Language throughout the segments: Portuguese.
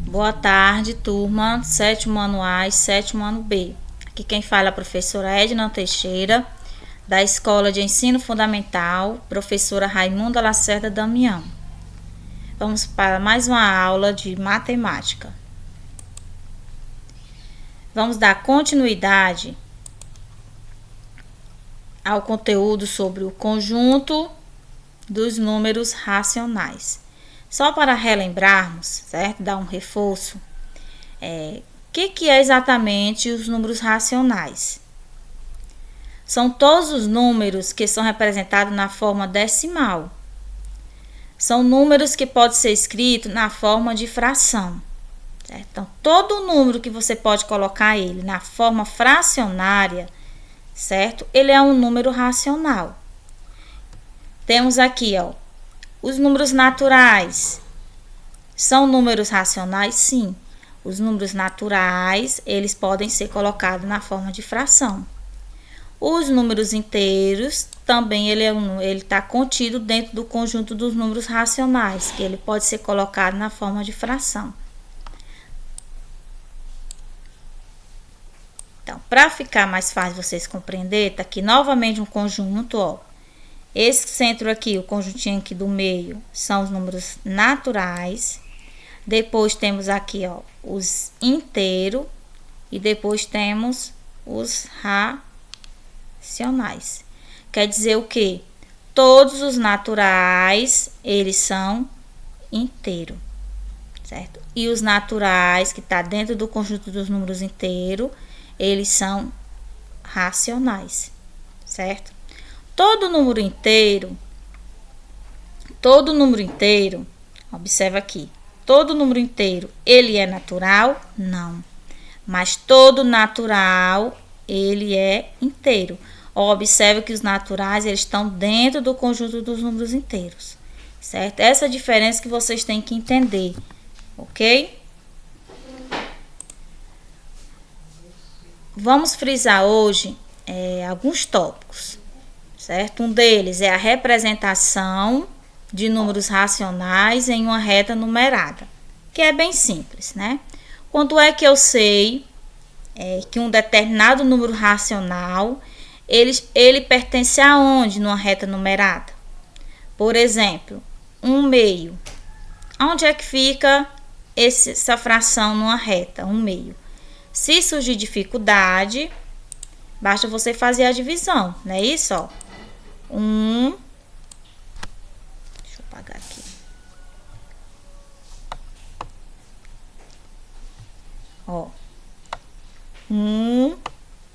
Boa tarde, turma, sétimo ano A e sétimo ano B. Aqui quem fala é a professora Edna Teixeira, da Escola de Ensino Fundamental, professora Raimunda Lacerda Damião. Vamos para mais uma aula de matemática. Vamos dar continuidade ao conteúdo sobre o conjunto dos números racionais. Só para relembrarmos, certo? Dar um reforço. O que é exatamente os números racionais? São todos os números que são representados na forma decimal. São números que podem ser escritos na forma de fração. Certo? Então, todo número que você pode colocar ele na forma fracionária, certo? Ele é um número racional. Temos aqui, os números naturais. São números racionais? Sim. Os números naturais, eles podem ser colocados na forma de fração. Os números inteiros, também ele está contido dentro do conjunto dos números racionais, que ele pode ser colocado na forma de fração. Então, para ficar mais fácil vocês compreenderem, tá aqui novamente um conjunto, Esse centro aqui, o conjuntinho aqui do meio, são os números naturais. Depois temos aqui, os inteiros. E depois temos os racionais. Quer dizer o quê? Todos os naturais, eles são inteiros, certo? E os naturais, que está dentro do conjunto dos números inteiros, eles são racionais, certo? Todo número inteiro, observa aqui, todo número inteiro, ele é natural? Não. Mas todo natural, ele é inteiro. Observe que os naturais, eles estão dentro do conjunto dos números inteiros, certo? Essa é a diferença que vocês têm que entender, ok? Vamos frisar hoje alguns tópicos. Certo? Um deles é a representação de números racionais em uma reta numerada, que é bem simples, né? Quando é que eu sei que um determinado número racional, ele pertence aonde numa reta numerada? Por exemplo, 1/2. Onde é que fica essa fração numa reta, 1/2? Se surgir dificuldade, basta você fazer a divisão, não é isso, Deixa eu apagar aqui. 1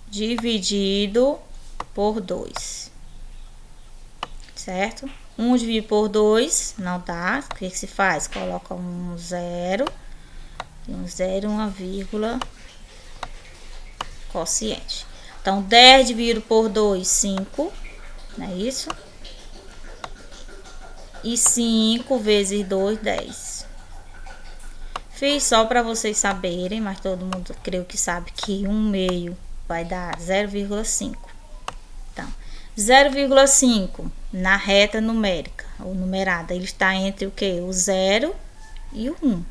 dividido por 2. Certo? 1 dividido por 2 não dá. O que se faz? Coloca um zero. Um zero, uma vírgula. Quociente. Então, 10 dividido por 2, 5. Não é isso? E 5 vezes 2, 10. Fiz só para vocês saberem, mas todo mundo creio que sabe que 1/2 vai dar 0,5. Então, 0,5 na reta numérica, ou numerada, ele está entre o quê? O 0 e o 1.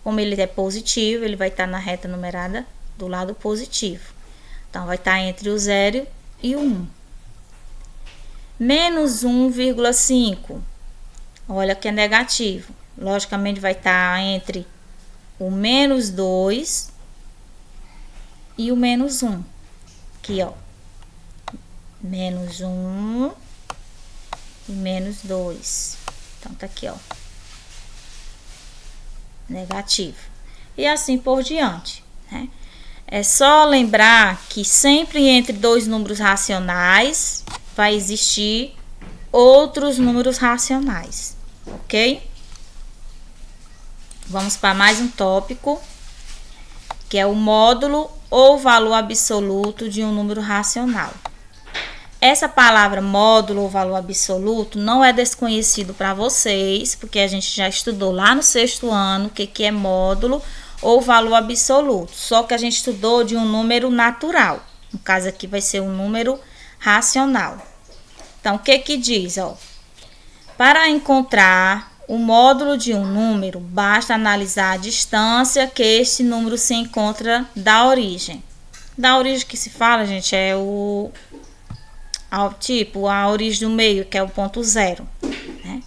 Como ele é positivo, ele vai estar na reta numerada do lado positivo. Então, vai estar entre o 0 e o 1. Menos 1,5. Olha que é negativo. Logicamente, vai estar entre o menos 2 e o menos 1. Aqui, Menos 1 e menos 2. Então, tá aqui, Negativo. E assim por diante, né? É só lembrar que sempre entre dois números racionais vai existir outros números racionais, ok? Vamos para mais um tópico, que é o módulo ou valor absoluto de um número racional. Essa palavra módulo ou valor absoluto não é desconhecido para vocês, porque a gente já estudou lá no 6º ano o que é módulo ou valor absoluto, só que a gente estudou de um número natural. No caso aqui vai ser um número racional. Então, o que diz, Para encontrar o módulo de um número, basta analisar a distância que este número se encontra da origem. Da origem que se fala, gente, é a origem do meio, que é o ponto zero, né?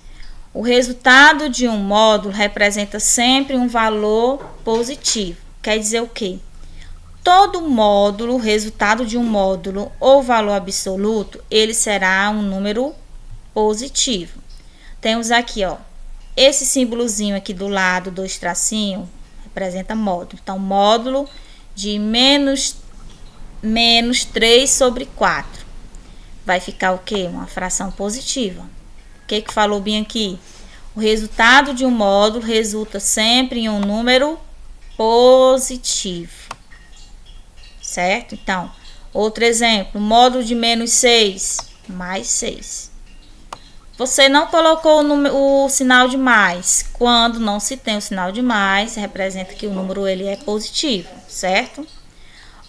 O resultado de um módulo representa sempre um valor positivo. Quer dizer o quê? Todo módulo, resultado de um módulo ou valor absoluto, ele será um número positivo. Temos aqui, ó, esse símbolozinho aqui do lado, 2 tracinhos, representa módulo. Então, módulo de menos 3 sobre 4. Vai ficar o quê? Uma fração positiva. O que falou bem aqui? O resultado de um módulo resulta sempre em um número positivo. Certo? Então, outro exemplo, módulo de menos 6, mais 6. Você não colocou o sinal de mais. Quando não se tem o sinal de mais, representa que o número ele é positivo, certo?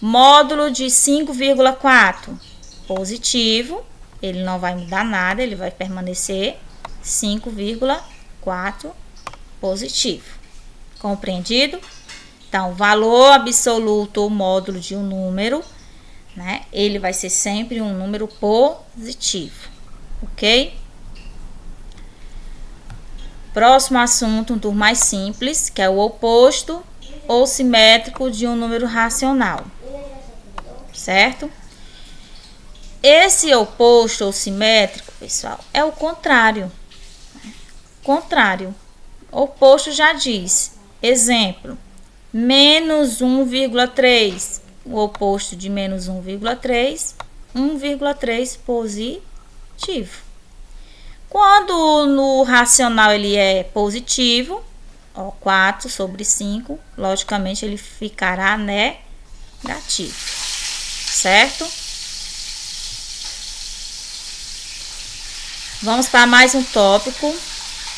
Módulo de 5,4, positivo, ele não vai mudar nada, ele vai permanecer 5,4 positivo. Compreendido? Então, valor absoluto ou módulo de um número, né? Ele vai ser sempre um número positivo, ok? Próximo assunto, um dos mais simples, que é o oposto ou simétrico de um número racional, certo? Esse oposto ou simétrico, pessoal, é o contrário. Contrário. Oposto já diz. Exemplo, menos 1,3. O oposto de menos 1,3, 1,3 positivo. Quando no racional ele é positivo, ó, 4 sobre 5, logicamente ele ficará negativo, certo? Vamos para mais um tópico,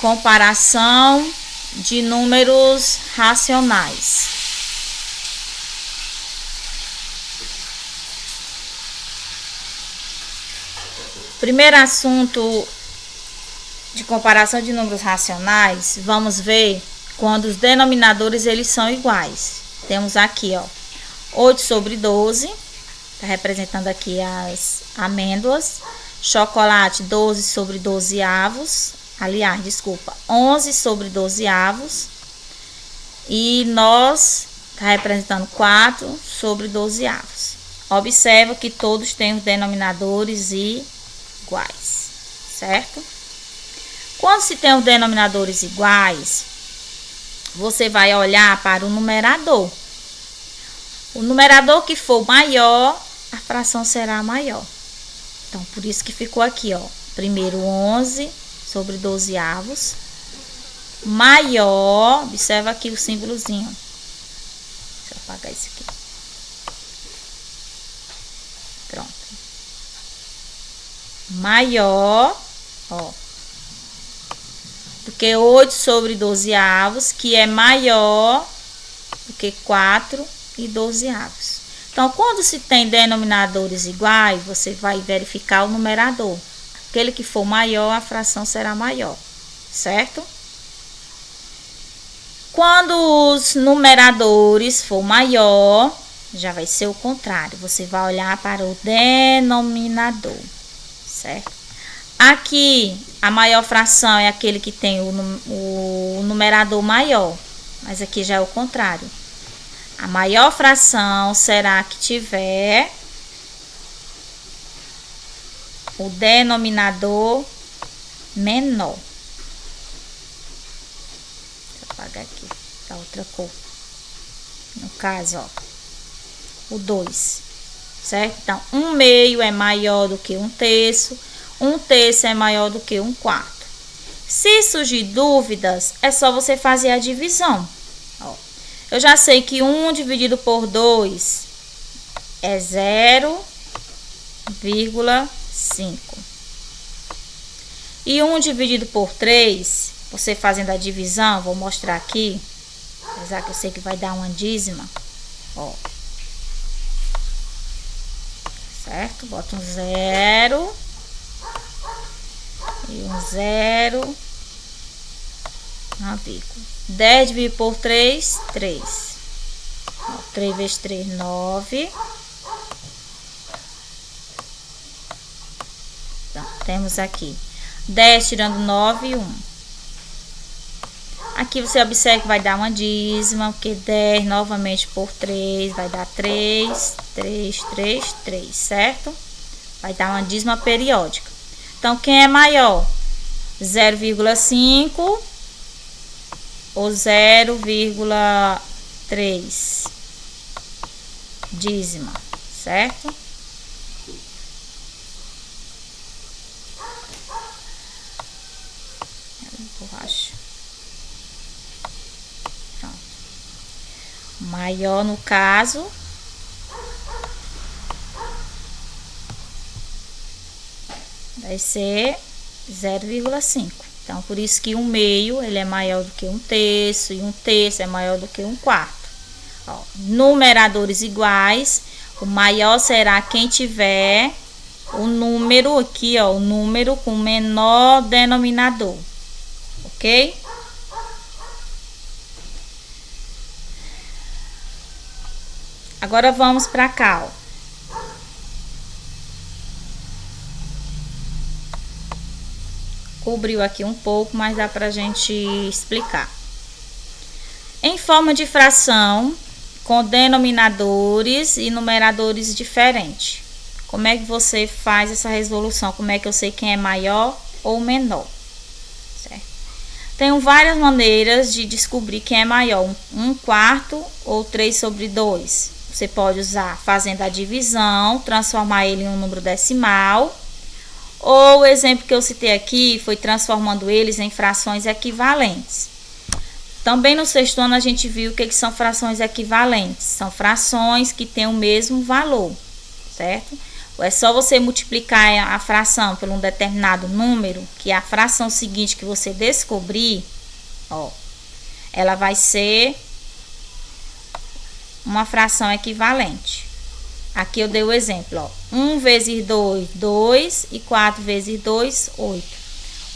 comparação de números racionais. Primeiro assunto de comparação de números racionais, vamos ver quando os denominadores eles são iguais. Temos aqui, ó, 8 sobre 12, tá representando aqui as amêndoas. Chocolate, 12 sobre 12 avos. Aliás, desculpa, 11 sobre 12 avos. E nós, tá representando 4 sobre 12 avos. Observa que todos têm os denominadores iguais, certo? Quando se tem os denominadores iguais, você vai olhar para o numerador. O numerador que for maior, a fração será maior. Então, por isso que ficou aqui, ó. Primeiro 11 sobre 12 avos. Maior, observa aqui o símbolozinho. Deixa eu apagar isso aqui. Pronto. Maior, ó, do que 8 sobre 12 avos, que é maior do que 4 e 12 avos. Então, quando se tem denominadores iguais, você vai verificar o numerador. Aquele que for maior, a fração será maior, certo? Quando os numeradores for maior, já vai ser o contrário. Você vai olhar para o denominador, certo? Aqui, a maior fração é aquele que tem o numerador maior, mas aqui já é o contrário. A maior fração será a que tiver o denominador menor. Deixa eu apagar aqui, a outra cor. No caso, ó, o 2, certo? Então, 1/2 é maior do que 1/3. 1/3 é maior do que 1/4. Se surgir dúvidas, é só você fazer a divisão. Ó, eu já sei que 1 dividido por 2 é 0,5. E 1 dividido por 3, você fazendo a divisão, vou mostrar aqui, apesar que eu sei que vai dar uma dízima, ó. Certo? Bota um 0. E um 0 uma vírgula. 10 dividido por 3, 3. 3 vezes 3, 9. Então, temos aqui 10 tirando 9, 1. Aqui você observa que vai dar uma dízima, porque 10 novamente por 3 vai dar 3, 3, 3, 3, certo? Vai dar uma dízima periódica. Então, quem é maior? 0,5 ou 0,3 dízima, certo? Borracha. Pronto. Maior no caso vai ser 0,5. Então, por isso que 1/2 ele é maior do que 1/3 e 1/3 é maior do que 1/4. Ó, numeradores iguais, o maior será quem tiver o número aqui, ó, o número com menor denominador, ok? Agora vamos para cá, ó. Cobriu aqui um pouco, mas dá pra gente explicar. Em forma de fração, com denominadores e numeradores diferentes. Como é que você faz essa resolução? Como é que eu sei quem é maior ou menor? Certo? Tem várias maneiras de descobrir quem é maior. 1/4 ou 3/2. Você pode usar fazendo a divisão, transformar ele em um número decimal. Ou o exemplo que eu citei aqui foi transformando eles em frações equivalentes. Também no sexto ano a gente viu o que são frações equivalentes. São frações que têm o mesmo valor, certo? É só você multiplicar a fração por um determinado número, que a fração seguinte que você descobrir, ó, ela vai ser uma fração equivalente. Aqui eu dei o exemplo, ó. 1 vezes 2, 2 e 4 vezes 2, 8.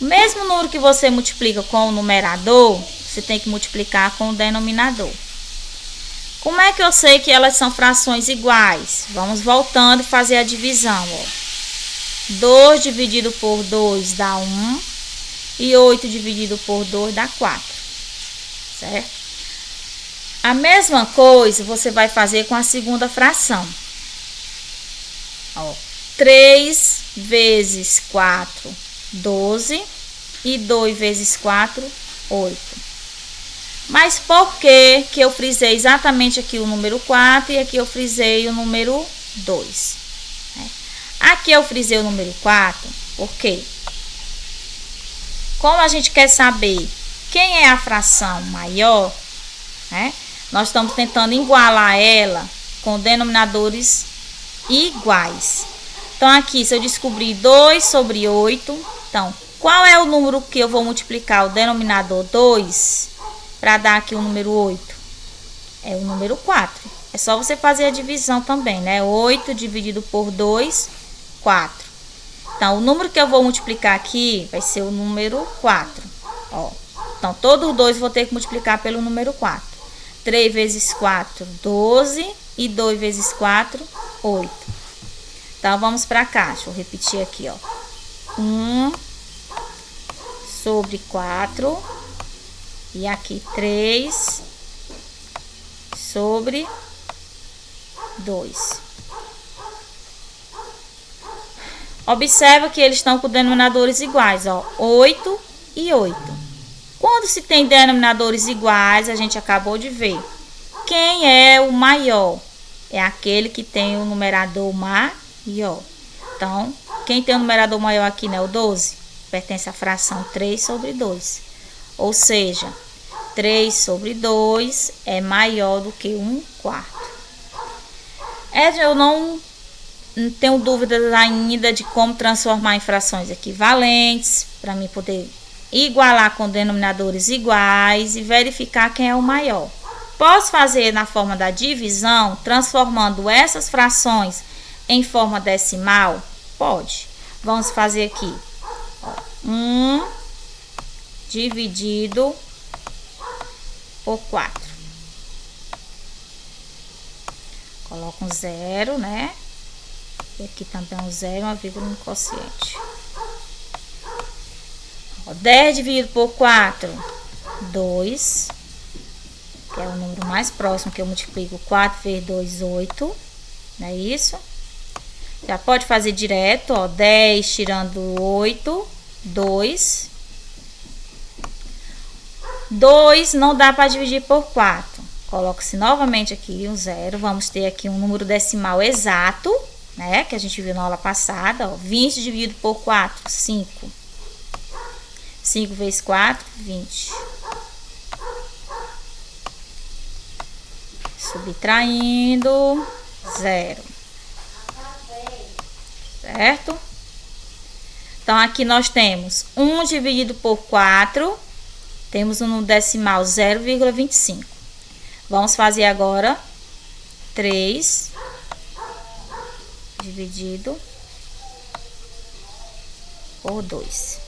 O mesmo número que você multiplica com o numerador, você tem que multiplicar com o denominador. Como é que eu sei que elas são frações iguais? Vamos voltando e fazer a divisão, ó. 2 dividido por 2 dá 1 e 8 dividido por 2 dá 4, certo? A mesma coisa você vai fazer com a segunda fração. Ó, 3 vezes 4, 12 e 2 vezes 4, 8. Mas por que eu frisei exatamente aqui o número 4 e aqui eu frisei o número 2? Aqui eu frisei o número 4 porque, como a gente quer saber quem é a fração maior, né, nós estamos tentando igualar ela com denominadores iguais. Então, aqui, se eu descobrir 2/8, então, qual é o número que eu vou multiplicar o denominador 2 para dar aqui o número 8? É o número 4. É só você fazer a divisão também, né? 8 dividido por 2, 4. Então, o número que eu vou multiplicar aqui vai ser o número 4. Ó. Então, todos os dois vou ter que multiplicar pelo número 4. 3 vezes 4, 12 e 2 vezes 4, 8. Então, vamos para cá. Deixa eu repetir aqui, ó. 1/4. E aqui 3/2. Observa que eles estão com denominadores iguais, ó. 8 e 8. Quando se tem denominadores iguais, a gente acabou de ver. Quem é o maior? É aquele que tem o numerador maior. Então, quem tem o numerador maior aqui, né? O 12. Pertence à fração 3/2. Ou seja, 3/2 é maior do que 1/4. Eu não tenho dúvidas ainda de como transformar em frações equivalentes, para mim poder igualar com denominadores iguais e verificar quem é o maior. Posso fazer na forma da divisão, transformando essas frações em forma decimal? Pode. Vamos fazer aqui. 1 dividido por 4. Coloco um 0, né? E aqui também um 0, uma vírgula no quociente. 10 dividido por 4, 2. Que é o número mais próximo que eu multiplico. 4 vezes 2, 8. Não é isso? Já pode fazer direto, ó. 10 tirando 8, 2. 2 não dá para dividir por 4. Coloco-se novamente aqui um 0. Vamos ter aqui um número decimal exato, né? Que a gente viu na aula passada, ó. 20 dividido por 4, 5. 5 vezes 4, 20. Subtraindo, 0. Certo? Então, aqui nós temos 1 dividido por 4. Temos um decimal 0,25. Vamos fazer agora 3 dividido por 2.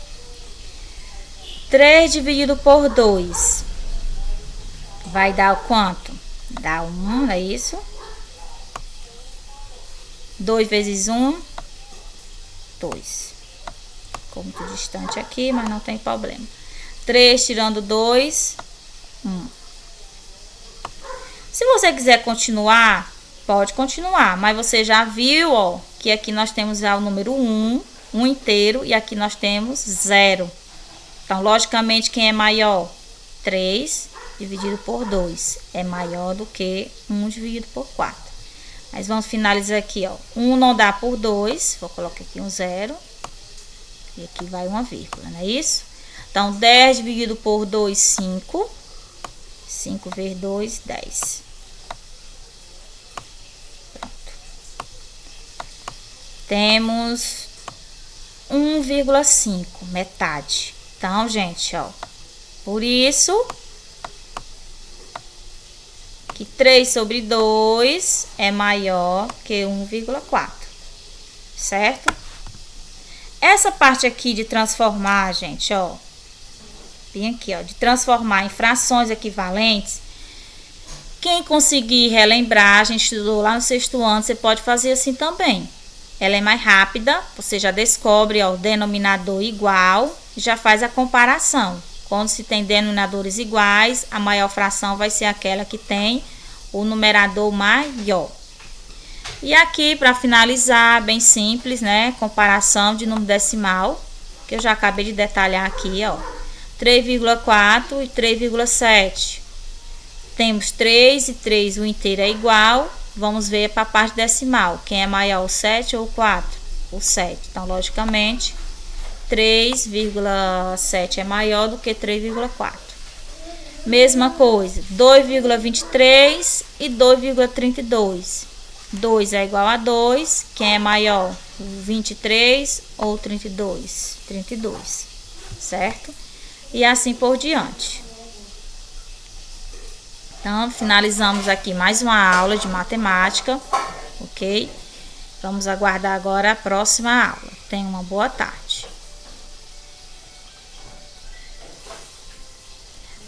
3 dividido por 2 vai dar quanto? Dá 1, não é isso? 2 vezes 1, 2. Ficou muito distante aqui, mas não tem problema. 3 tirando 2, 1. Se você quiser continuar, pode continuar. Mas você já viu, ó, que aqui nós temos já o número 1 inteiro. E aqui nós temos 0. Então, logicamente, quem é maior? 3 dividido por 2 é maior do que 1 dividido por 4. Mas vamos finalizar aqui, ó. 1 não dá por 2. Vou colocar aqui um 0. E aqui vai uma vírgula, não é isso? Então, 10 dividido por 2, 5. 5 vezes 2, 10. Pronto. Temos 1,5, metade. Então, gente, ó. Por isso que 3 sobre 2 é maior que 1,4. Certo? Essa parte aqui de transformar, gente, ó. Bem aqui, ó, de transformar em frações equivalentes. Quem conseguir relembrar, a gente estudou lá no 6º ano, você pode fazer assim também. Ela é mais rápida, você já descobre, ó, o denominador igual, já faz a comparação. Quando se tem denominadores iguais, a maior fração vai ser aquela que tem o numerador maior. E aqui, para finalizar, bem simples, né? Comparação de número decimal, que eu já acabei de detalhar aqui, ó. 3,4 e 3,7. Temos 3 e 3, o inteiro é igual. Vamos ver para a parte decimal. Quem é maior, o 7 ou o 4? O 7. Então, logicamente, 3,7 é maior do que 3,4. Mesma coisa, 2,23 e 2,32. 2 é igual a 2. Quem é maior, o 23 ou 32? 32, certo? E assim por diante. Então, finalizamos aqui mais uma aula de matemática, ok? Vamos aguardar agora a próxima aula. Tenha uma boa tarde.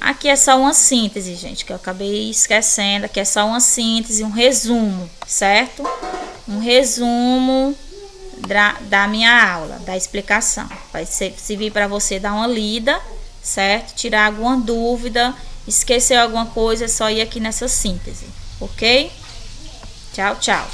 Aqui é só uma síntese, gente, que eu acabei esquecendo. Aqui é só uma síntese, um resumo, certo? Um resumo da minha aula, da explicação. Vai servir para você dar uma lida, certo? Tirar alguma dúvida, esquecer alguma coisa, é só ir aqui nessa síntese, ok? Tchau, tchau.